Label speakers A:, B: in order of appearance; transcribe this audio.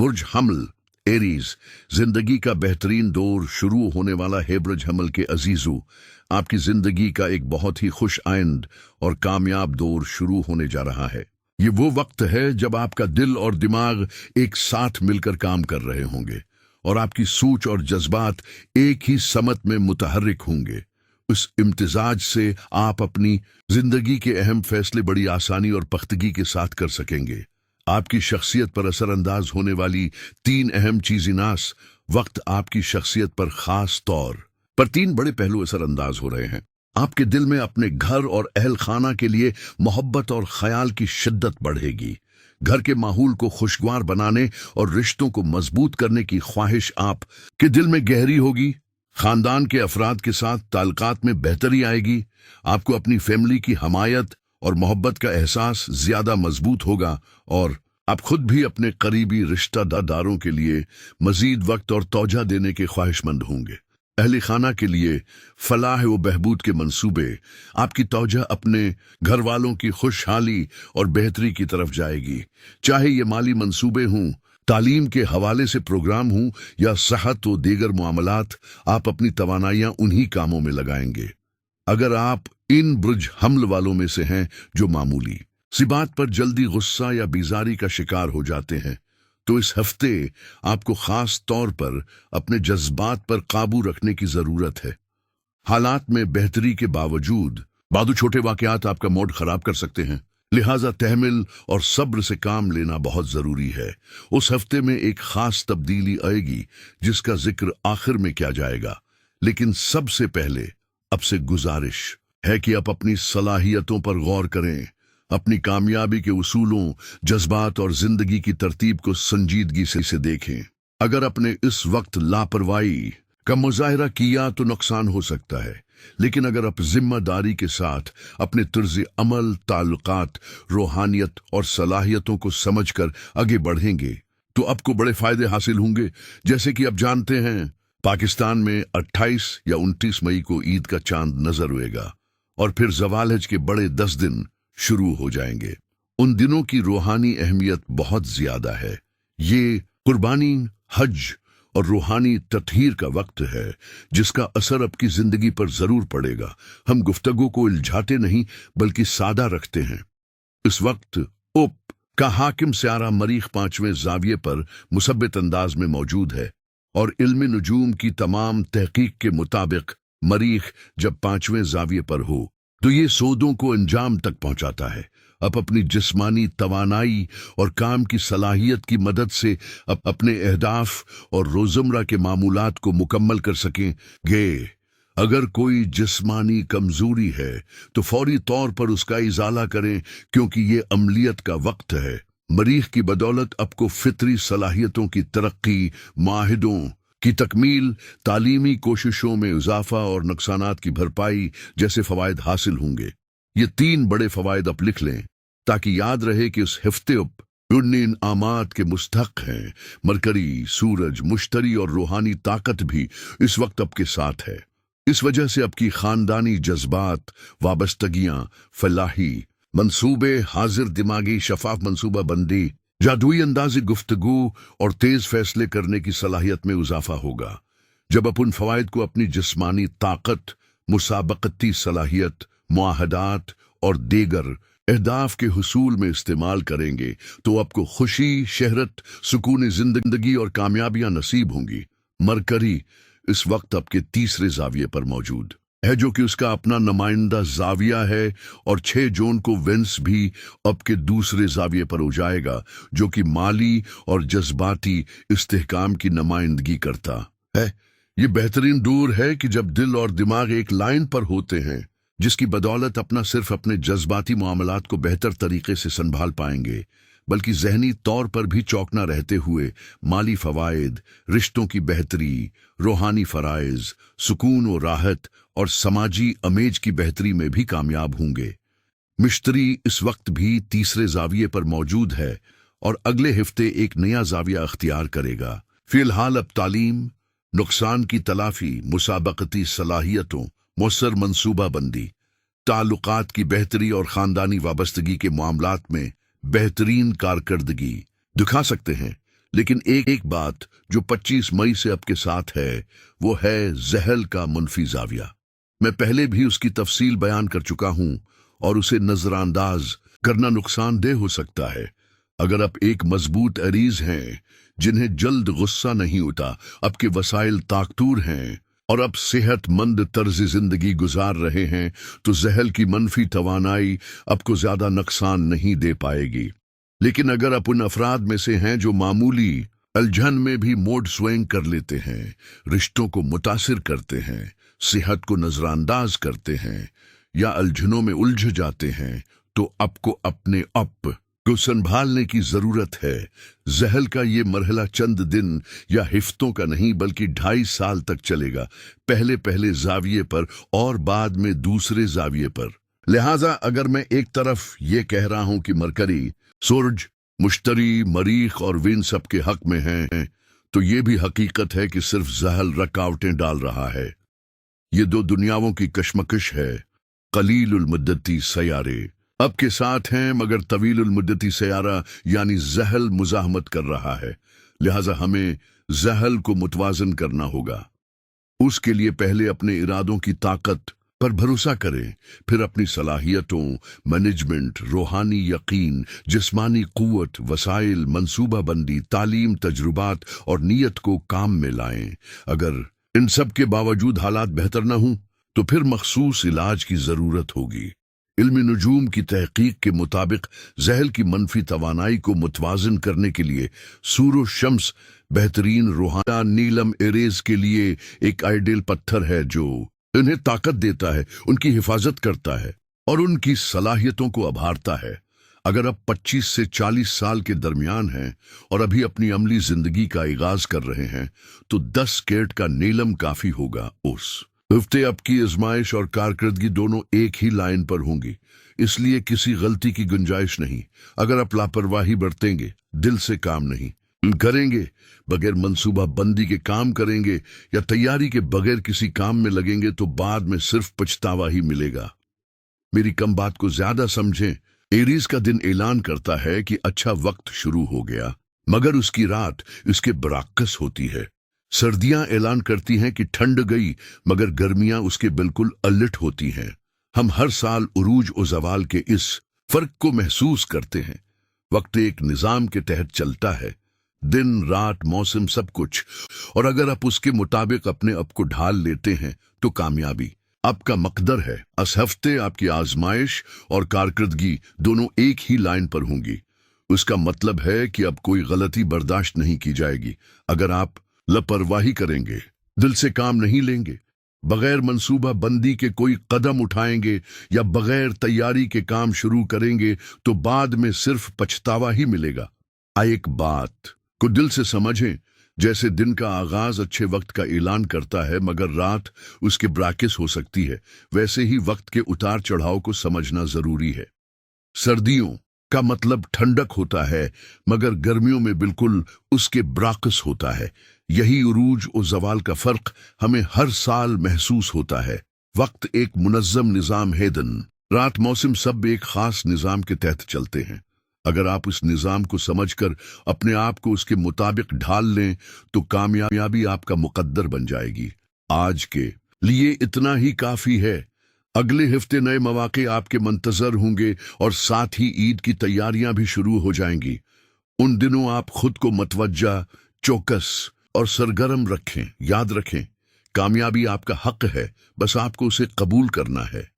A: बुर्ज हमल एरीज, जिंदगी का बेहतरीन दौर शुरू होने वाला है। बुर्ज हमल के अजीजों, आपकी जिंदगी का एक बहुत ही खुश आइंद और कामयाब दौर शुरू होने जा रहा है। ये वो वक्त है जब आपका दिल और दिमाग एक साथ मिलकर काम कर रहे होंगे और आपकी सोच और जज्बात एक ही समत में मुतहर्रिक होंगे। उस इम्तिजाज से आप अपनी जिंदगी के अहम फैसले बड़ी आसानी और पख्तगी के साथ कर सकेंगे। आपकी शख्सियत पर असरअंदाज होने वाली तीन अहम चीज़-ए-नास वक्त आपकी शख्सियत पर खास तौर पर तीन बड़े पहलू असरअंदाज हो रहे हैं। आपके दिल में अपने घर और अहल खाना के लिए मोहब्बत और ख्याल की शिद्दत बढ़ेगी। घर के माहौल को खुशगवार बनाने और रिश्तों को मजबूत करने की ख्वाहिश आप के दिल में गहरी होगी। खानदान के अफराद के साथ ताल्लुकात में बेहतरी आएगी। आपको अपनी फैमिली की हमायत और मोहब्बत का एहसास ज्यादा मजबूत होगा और आप खुद भी अपने करीबी रिश्तेदारों के लिए मजीद वक्त और तौजा देने के ख्वाहिशमंद होंगे। अहले खाना के लिए फलाह व बहबूद के मंसूबे, आपकी तौजा अपने घर वालों की खुशहाली और बेहतरी की तरफ जाएगी। चाहे ये माली मंसूबे हों, तालीम के हवाले से प्रोग्राम हों या सेहत व दीगर मामलात, आप अपनी तवानाइयां उन्हीं कामों में लगाएंगे। अगर आप इन बुर्ज हमल वालों में से हैं जो मामूली सी बात पर जल्दी गुस्सा या बेजारी का शिकार हो जाते हैं, तो इस हफ्ते आपको खास तौर पर अपने जज्बात पर काबू रखने की जरूरत है। हालात में बेहतरी के बावजूद बादू छोटे वाकयात आपका मूड खराब कर सकते हैं, लिहाजा तहमिल और सब्र से काम लेना बहुत जरूरी है। उस हफ्ते में एक खास तब्दीली आएगी जिसका जिक्र आखिर में किया जाएगा, लेकिन सबसे पहले आपसे गुजारिश है कि आप अपनी सलाहियतों पर गौर करें, अपनी कामयाबी के उसूलों, जज्बात और जिंदगी की तरतीब को संजीदगी से देखें। अगर आपने इस वक्त लापरवाही का मुजाहिरा किया तो नुकसान हो सकता है, लेकिन अगर आप जिम्मेदारी के साथ अपने तर्ज अमल, ताल्लुकात, रूहानियत और सलाहियतों को समझकर आगे बढ़ेंगे तो आपको बड़े फायदे हासिल होंगे। जैसे कि आप जानते हैं, पाकिस्तान में 28 या 29 मई को ईद का चांद नजर आएगा और फिर ज़वाल हज के बड़े 10 दिन शुरू हो जाएंगे। उन दिनों की रूहानी अहमियत बहुत ज्यादा है। ये कुर्बानी, हज और रूहानी तत्हीर का वक्त है जिसका असर आपकी जिंदगी पर जरूर पड़ेगा। हम गुफ्तगू को उलझाते नहीं बल्कि सादा रखते हैं। इस वक्त उप का हाकिम स्यारा मरीख 5वें जाविये पर मुसब्बित अंदाज में मौजूद है और इल्म नुजूम की तमाम तहकीक के मुताबिक मरीख जब 5वें जाविये पर हो तो ये सौदों को अंजाम तक पहुंचाता है। आप अपनी जिस्मानी तवानाई और काम की सलाहियत की मदद से अपने अहदाफ और रोजमर्रा के मामूलात को मुकम्मल कर सकेंगे। अगर कोई जिस्मानी कमजोरी है तो फौरी तौर पर उसका इजाला करें, क्योंकि ये अमलियत का वक्त है। मरीख की बदौलत आपको फितरी सलाहियतों की तरक्की, माहिदों की तकमील, तालीमी कोशिशों में इजाफा और नुकसानात की भरपाई जैसे फवायद हासिल होंगे। ये तीन बड़े फवायद आप लिख लें ताकि याद रहे कि उस हफ्ते उन आमात के मुस्तहक हैं। मरकरी, सूरज, मुश्तरी और रूहानी ताकत भी इस वक्त आपके साथ है। इस वजह से आपकी खानदानी जज्बात, वाबस्तगियां, फलाही मंसूबे, हाजिर दिमागी शफाफ मंसूबा बंदी, जादुई अंदाज़े गुफ्तगू और तेज फैसले करने की सलाहियत में इजाफा होगा। जब आप उन फवायद को अपनी जिस्मानी ताकत, मुसाबकती सलाहियत, मुआहदात और दीगर अहदाफ के हुसूल में इस्तेमाल करेंगे तो आपको खुशी, शहरत, सुकून जिंदगी और कामयाबियां नसीब होंगी। मरकरी इस वक्त आपके तीसरे जाविये पर मौजूद है, जो कि उसका अपना नुमाइंदा जाविया है, और 6 जून को वेंस भी आपके दूसरे जाविये पर हो जाएगा, जो कि माली और जज्बाती इस्तेहकाम की नुमाइंदगी करता है। ये बेहतरीन दौर है कि जब दिल और दिमाग एक लाइन पर होते हैं, जिसकी बदौलत अपना सिर्फ अपने जज्बाती मामलात को बेहतर तरीके से संभाल पाएंगे, बल्कि जहनी तौर पर भी चौकना रहते हुए माली फवायद, रिश्तों की बेहतरी, रूहानी फराइज, सुकून और राहत और समाजी अमेज की बेहतरी में भी कामयाब होंगे। मिश्तरी इस वक्त भी तीसरे जाविये पर मौजूद है और अगले हफ्ते एक नया जाविया अख्तियार करेगा। फिलहाल अब तालीम, नुकसान की तलाफी, मुसाबकती सलाहियतों, मौसर मंसूबा बंदी, ताल्लुकात की बेहतरी और खानदानी वाबस्तगी के मामलात में बेहतरीन कारकर्दगी दिखा सकते हैं, लेकिन एक बात जो 25 मई से आपके साथ है वो है जहल का मुनफी जाविया। मैं पहले भी उसकी तफसील बयान कर चुका हूं और उसे नजरअंदाज करना नुकसानदेह हो सकता है। अगर आप एक मजबूत अरीज हैं जिन्हें जल्द गुस्सा नहीं होता, आपके वसाइल ताकतूर हैं और अब सेहतमंद तर्ज जिंदगी गुजार रहे हैं, तो जहल की मनफी तवानाई आपको ज्यादा नुकसान नहीं दे पाएगी। लेकिन अगर आप उन अफराद में से हैं जो मामूली अलझन में भी मोड स्विंग कर लेते हैं, रिश्तों को मुतासिर करते हैं, सेहत को नजरअंदाज करते हैं या अलझनों में उलझ जाते हैं, तो आपको अपने आप को संभालने की जरूरत है। जहल का ये मरहला चंद दिन या हिफ्तों का नहीं बल्कि 2.5 साल तक चलेगा, पहले जाविये पर और बाद में दूसरे जाविये पर। लिहाजा अगर मैं एक तरफ ये कह रहा हूं कि मरकरी, सूरज, मुश्तरी, मरीख और विन सबके हक में हैं, तो ये भी हकीकत है कि सिर्फ जहल रकावटें डाल रहा है। ये दो दुनियाओं की कशमकश है। कलीलुल मुद्दती सयारे अब के साथ हैं मगर तवीलुल मुद्दती सयारा यानी जहल मुजाहमत कर रहा है। लिहाजा हमें जहल को मुतवाजन करना होगा। उसके लिए पहले अपने इरादों की ताकत पर भरोसा करें, फिर अपनी सलाहियतों, मैनेजमेंट, रूहानी यकीन, जिस्मानी कुव्वत, वसाइल, मंसूबाबंदी, तालीम, तजुर्बात और नीयत को काम में लाएं। अगर इन सब के बावजूद हालात बेहतर न हों तो फिर मखसूस इलाज की जरूरत होगी। इल्म नुजूम की तहकीक के मुताबिक जहल की मनफी तवानाई को मुतवाजन करने के लिए सूरज शम्स बेहतरीन रूहाना नीलम एरेज के लिए एक आइडियल पत्थर है जो इन्हें ताकत देता है, उनकी हिफाजत करता है और उनकी सलाहियतों को आभारता है। अगर आप 25 से 40 साल के दरमियान हैं और अभी अपनी अमली जिंदगी का आगाज कर रहे हैं, तो 10 कैरेट का नीलम काफी होगा। उस हफ्ते आपकी आजमाइश और कारकर्दगी दोनों एक ही लाइन पर होंगी, इसलिए किसी गलती की गुंजाइश नहीं। अगर आप लापरवाही बरतेंगे, दिल से काम नहीं करेंगे, बगैर मंसूबा बंदी के काम करेंगे या तैयारी के बगैर किसी काम में लगेंगे, तो बाद में सिर्फ पछतावा ही मिलेगा। मेरी कम बात को ज्यादा समझें। एरीज का दिन ऐलान करता है कि अच्छा वक्त शुरू हो गया, मगर उसकी रात इसके बरअक्स होती है। सर्दियां ऐलान करती हैं कि ठंड गई, मगर गर्मियां उसके बिल्कुल उलट होती हैं। हम हर साल उरूज और जवाल के इस फर्क को महसूस करते हैं। वक्त एक निजाम के तहत चलता है, दिन रात मौसम सब कुछ, और अगर आप उसके मुताबिक अपने आप को ढाल लेते हैं तो कामयाबी आपका मकदर है। इस हफ्ते आपकी आजमाइश और कारकर्दगी दोनों एक ही लाइन पर होंगी। उसका मतलब है कि अब कोई गलती बर्दाश्त नहीं की जाएगी। अगर आप लापरवाही करेंगे, दिल से काम नहीं लेंगे, बगैर मंसूबा बंदी के कोई कदम उठाएंगे या बगैर तैयारी के काम शुरू करेंगे, तो बाद में सिर्फ पछतावा ही मिलेगा। एक बात को दिल से समझें, जैसे दिन का आगाज अच्छे वक्त का ऐलान करता है मगर रात उसके ब्राकिस हो सकती है, वैसे ही वक्त के उतार चढ़ाव को समझना जरूरी है। सर्दियों का मतलब ठंडक होता है, मगर गर्मियों में बिल्कुल उसके ब्राकिस होता है। यही उरूज और जवाल का फर्क हमें हर साल महसूस होता है। वक्त एक मुनज्जम निजाम है, दिन रात मौसम सब एक खास निजाम के तहत चलते हैं। अगर आप उस निजाम को समझकर अपने आप को उसके मुताबिक ढाल लें, तो कामयाबी आपका मुकद्दर बन जाएगी। आज के लिए इतना ही काफी है। अगले हफ्ते नए मौके आपके मंतजर होंगे और साथ ही ईद की तैयारियां भी शुरू हो जाएंगी। उन दिनों आप खुद को मतवज्जा, चौकस और सरगर्म रखें। याद रखें, कामयाबी आपका हक है, बस आपको उसे कबूल करना है।